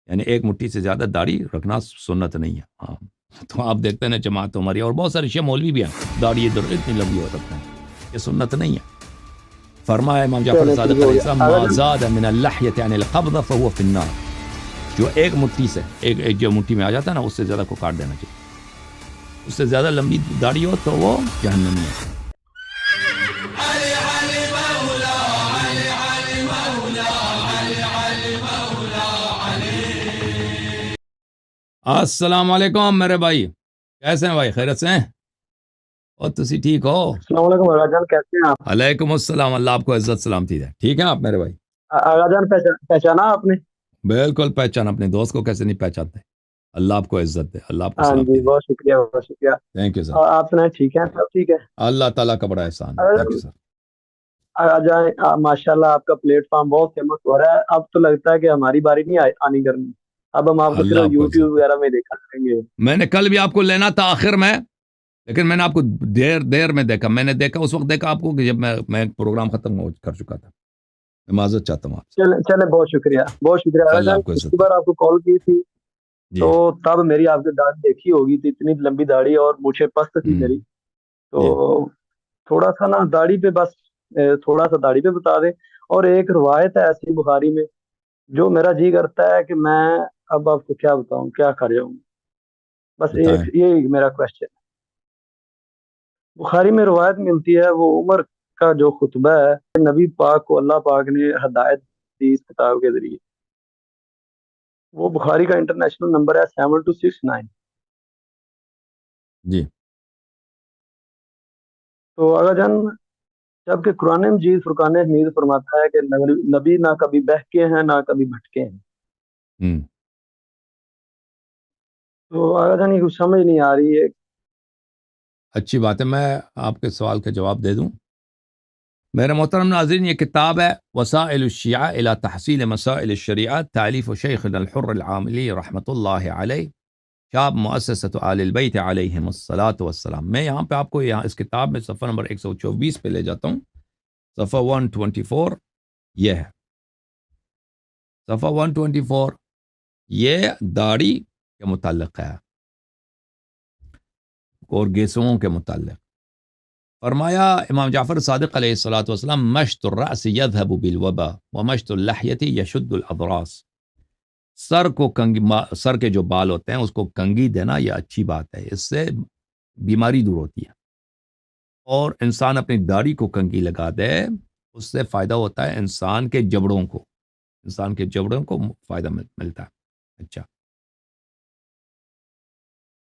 یعنی ایک مٹھی سے زیادہ داڑھی رکھنا سنت نہیں ہے. ہاں تو آپ دیکھتے ہیں جماعت ہماری اور بہت سارے شیعہ مولوی بھی ہیں داڑھی ادھر اتنی لمبی ہو رکھتے ہیں, یہ سنت نہیں ہے. فرمایا امام جعفر صادق علیہ السلام ما زاد من اللحیۃ یعنی القبض فهو فی النار, جو ایک مٹھی سے ایک جو مٹھی میں آ جاتا ہے نا اس سے زیادہ کو کاٹ دینا چاہیے, اس سے زیادہ لمبی داڑھی ہو تو وہ جہنمی ہے. السلام علیکم میرے بھائی, کیسے ہیں بھائی, خیرت سے ہیں اور تسی ٹھیک ہو؟ السلام علیکم آغا جان, کیسے ہیں آپ؟ علیکم السلام, اللہ آپ کو عزت سلامتی دے. ٹھیک ہے آپ میرے بھائی؟ آغا جان پہچانا آپ نے؟ بالکل پہچان, اپنے دوست کو کیسے نہیں پہچانتے. اللہ آپ کو عزت دے, اللہ آپ کو ہاں سلامتی جی, دے. بہت شکریہ بہت شکریہ. Thank you sir. اور آپ سنائیں, ٹھیک ہے سب ٹھیک ہے؟ اللہ تعالیٰ کا بڑا احسان ہے. Thank you sir. آغا جان ماشاء اللہ آپ کا پلیٹ فارم بہت فیمس ہو رہا ہے, اب تو لگتا ہے کہ ہماری باری نہیں آنی کرنی, اب ہم آپ کو اللہ صرف آپ کو یوٹیوب عزت دے. وغیرہ میں دیکھا کریں گے. میں نے کل بھی آپ کو لینا تھا آخر میں, لیکن میں نے آپ کو دیر میں دیکھا. میں نے دیکھا اس وقت دیکھا آپ کو کہ جب میں پروگرام ختم کر چکا تھا. میں معذرت چاہتا ہوں آپ سے. چلے بہت شکریہ بہت شکریہ آغا اللہ جان. آپ کو پچھلی عزت دے. بار آپ کو کال کی تھی جی تو تب میری آپ سے داڑھی دیکھی ہوگی تھی, اتنی لمبی داڑھی اور مجھے پست تھی میری, تو جی تھوڑا سا نا داڑھی پہ بس تھوڑا سا داڑھی پہ بتا دیں. اور ایک روایت ہے ایسی بخاری میں جو میرا جی کرتا ہے کہ میں اب آپ کو کیا بتاؤں, کیا کر جاؤں, بس بتائیں. ایک یہ میرا کوشچن ہے. بخاری میں روایت ملتی ہے, وہ عمر کا جو خطبہ ہے نبی پاک کو اللہ پاک نے ہدایت دی اس کتاب کے ذریعے, وہ بخاری کا انٹرنیشنل نمبر ہے 7269. جی تو اگر جان جبکہ قرآن مجید فرقان حمید فرماتا ہے کہ نبی نہ کبھی بہکے ہیں نہ کبھی بھٹکے ہیں. تو اگر جان یہ کچھ سمجھ نہیں آ رہی ہے. اچھی بات ہے, میں آپ کے سوال کا جواب دے دوں. میرے محترم ناظرین, یہ کتاب ہے وسائل الشیعہ الی تحصیل مسائل الشریعہ, تالیف شیخنا الحر العاملی رحمۃ اللہ علیہ, شاب مؤسسۃ آل البیت علیہم الصلاۃ والسلام. میں یہاں پہ آپ کو یہاں اس کتاب میں صفحہ نمبر 124 پہ لے جاتا ہوں. صفحہ 124 یہ ہے, صفحہ 124 یہ داڑھی کے متعلق ہے اور گیسوؤں کے متعلق. فرمایا امام جعفر صادق علیہ الصلوۃ والسلام مشط الرأس يذهب بالوبا ومشط اللحیۃ يشد الاضراس. سر کے جو بال ہوتے ہیں اس کو کنگھی دینا یہ اچھی بات ہے, اس سے بیماری دور ہوتی ہے. اور انسان اپنی داڑھی کو کنگھی لگا دے, اس سے فائدہ ہوتا ہے انسان کے جبڑوں کو فائدہ ملتا ہے. اچھا,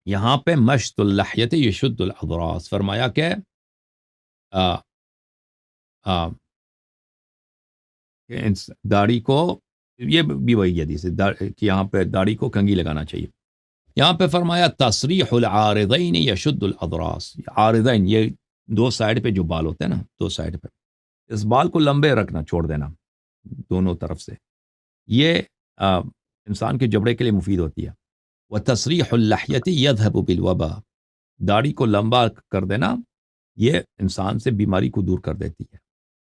یہاں پہ مشط اللحیۃ یشد الاضراس فرمایا کہ داڑھی کو, یہ بھی وہی حدیث ہے کہ یہاں پہ داڑھی کو کنگھی لگانا چاہیے. یہاں پہ فرمایا تصریح العارضین یشد الاضراس. عارضین یہ دو سائڈ پہ جو بال ہوتے ہیں نا, دو سائڈ پہ, اس بال کو لمبے رکھنا, چھوڑ دینا دونوں طرف سے, یہ انسان کے جبڑے کے لیے مفید ہوتی ہے. وتصریح اللحیۃ یذهب بالوبا, داڑھی کو لمبا کر دینا یہ انسان سے بیماری کو دور کر دیتی ہے.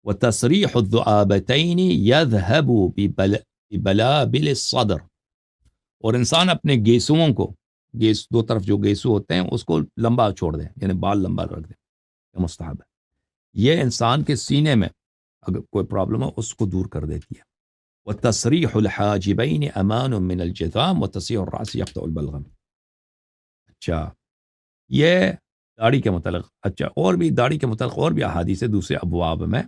وتصریح الذؤابتین یذهب ببلابل الصدر, اور انسان اپنے گیسوؤں کو, دو طرف جو گیسو ہوتے ہیں اس کو لمبا چھوڑ دیں, یعنی بال لمبا رکھ دیں, یہ مستحب ہے. یہ انسان کے سینے میں اگر کوئی پرابلم ہے اس کو دور کر دیتی ہے. وتصریح الحاجبین امان من الجذام وتصریح الراس یقطع البلغم. اچھا, یہ داڑھی کے متعلق. اچھا, اور بھی داڑھی کے متعلق اور بھی احادیث دوسرے ابواب میں.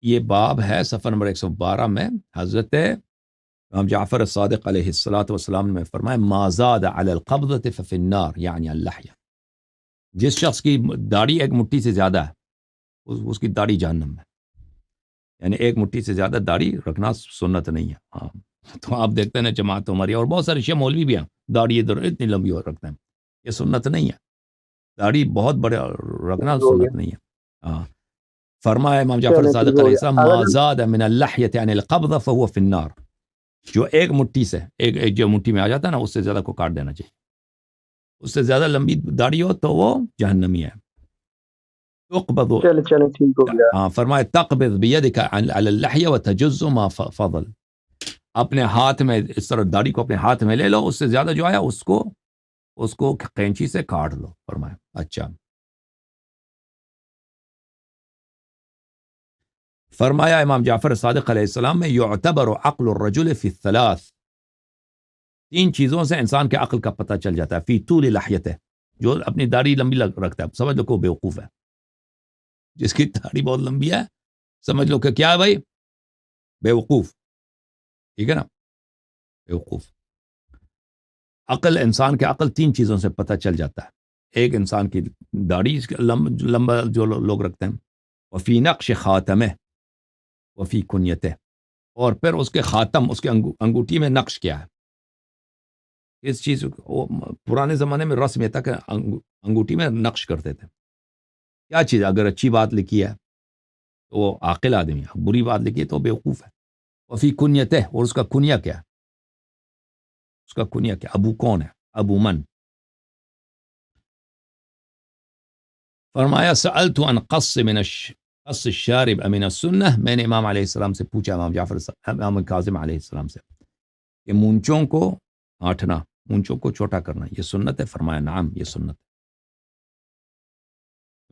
یہ باب ہے صفحہ نمبر 112 میں. حضرت امام جعفر صادق علیہ الصلوۃ والسلام نے فرمایا ما زاد علی القبضۃ ففی النار, یعنی اللحیہ. جس شخص کی داڑھی ایک مٹھی سے زیادہ ہے اس کی داڑھی جہنم میں, یعنی ایک مٹھی سے زیادہ داڑھی رکھنا سنت نہیں ہے. ہاں تو آپ دیکھتے ہیں جماعت ہماری اور بہت سارے شیعہ مولوی بھی ہیں داڑھی ادھر اتنی لمبی اور رکھتے ہیں, یہ سنت نہیں ہے. داڑھی بہت بڑے رکھنا ہو گیا, سنت نہیں ہے. ہاں, فرمایا امام جعفر چلے صادق ٹھیک ہو علیہ گیا. السلام ما زاد من اللحیۃ یعنی القبض فهو فی النار, جو ایک مٹھی سے ایک جو مٹھی میں آ جاتا ہے نا اس سے زیادہ کو کاٹ دینا چاہیے. اس سے زیادہ لمبی داڑھی ہو تو وہ جہنمی ہے. تقبض, چلے ٹھیک ہو گیا. ہاں فرمایا تقبض بیدک علی اللحیہ وتجز ما فضل. اپنے ہاتھ میں اس طرح داڑھی کو اپنے ہاتھ میں لے لو، اس سے زیادہ جو آیا اس کو قینچی سے کاٹ لو، فرمایا۔ اچھا، فرمایا امام جعفر صادق علیہ السلام میں یعتبر عقل الرجل فی الثلاث، 3 چیزوں سے انسان کے عقل کا پتہ چل جاتا ہے۔ فی طول لحیتہ، جو اپنی داڑھی لمبی رکھتا ہے سمجھ لو کہ وہ بیوقوف ہے، جس کی داڑھی بہت لمبی ہے سمجھ لو کہ کیا ہے بھائی، بیوقوف، ٹھیک ہے نا، بیوقوف۔ عقل، انسان کے عقل 3 چیزوں سے پتہ چل جاتا ہے، ایک انسان کی داڑھی لمبا جو لوگ رکھتے ہیں، وفی نقش خاتمہ وفی کنیتہ، اور پھر اس کے خاتم، اس کے انگوٹھی میں نقش کیا ہے۔ اس چیز کو پرانے زمانے میں رسم یہ تھا کہ انگوٹھی میں نقش کرتے تھے، کیا چیز، اگر اچھی بات لکھی ہے تو وہ عاقل آدمی ہے، بری بات لکھی ہے تو بیوقوف ہے۔ وفی کنیتہ، اور اس کا کنیا کیا ہے، اس کا کنیا کیا، ابو کون ہے، ابو من۔ فرمایا سألت عن قص قص الشارب امن السنہ، میں نے امام علیہ السلام سے پوچھا، امام کاظم علیہ السلام سے، کہ مونچوں کو آٹھنا، مونچوں کو چھوٹا کرنا یہ سنت ہے؟ فرمایا نعم، یہ سنت ہے۔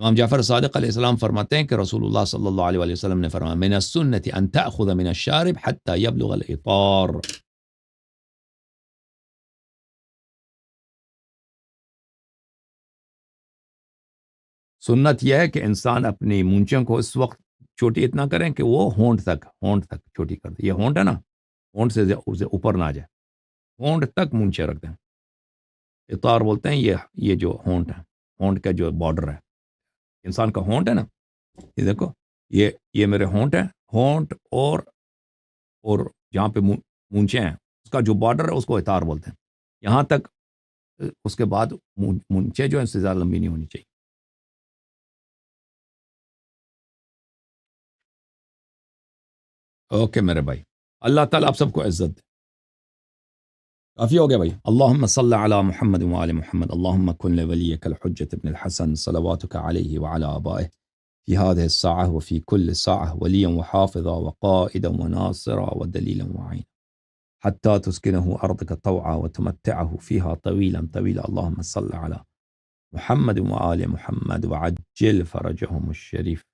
امام جعفر صادق علیہ السلام فرماتے ہیں کہ رسول اللہ صلی اللہ علیہ وآلہ وسلم نے فرمایا من السنت ان تأخذ من الشارب حتى يبلغ الإطار، سنت یہ ہے کہ انسان اپنی مونچوں کو اس وقت چھوٹی اتنا کریں کہ وہ ہونٹ تک چھوٹی کر دے، یہ ہونٹ ہے نا، ہونٹ سے اوپر نہ جائے، ہونٹ تک مونچے رکھ دیں، اطار بولتے ہیں یہ جو ہونٹ ہے، ہونٹ کا جو بارڈر ہے، انسان کا ہونٹ ہے نا، یہ دیکھو، یہ میرے ہونٹ ہے، ہونٹ اور جہاں پہ مونچے ہیں اس کا جو بارڈر ہے اس کو اطار بولتے ہیں، یہاں تک، اس کے بعد مونچے جو ہیں اس سے زیادہ لمبی نہیں ہونی چاہیے۔ اوکے میرے بھائی، اللہ تعالیٰ آپ سب کو عزت دے۔ کافی ہو گیا بھائی۔ اللہم صلی علی محمد وآل محمد، اللہم کن لولیک الحجۃ ابن الحسن صلواتک علیہ وعلی آبائہ فی هذه الساعة وفي كل ساعة وليا وحافظا وقائدا وناصرا ودليلا وعينا حتى تسكنه أرضك طوعا وتمتعه فيها طويلا طويلا، اللهم صل على محمد وآل محمد وعجل فرجهم الشريف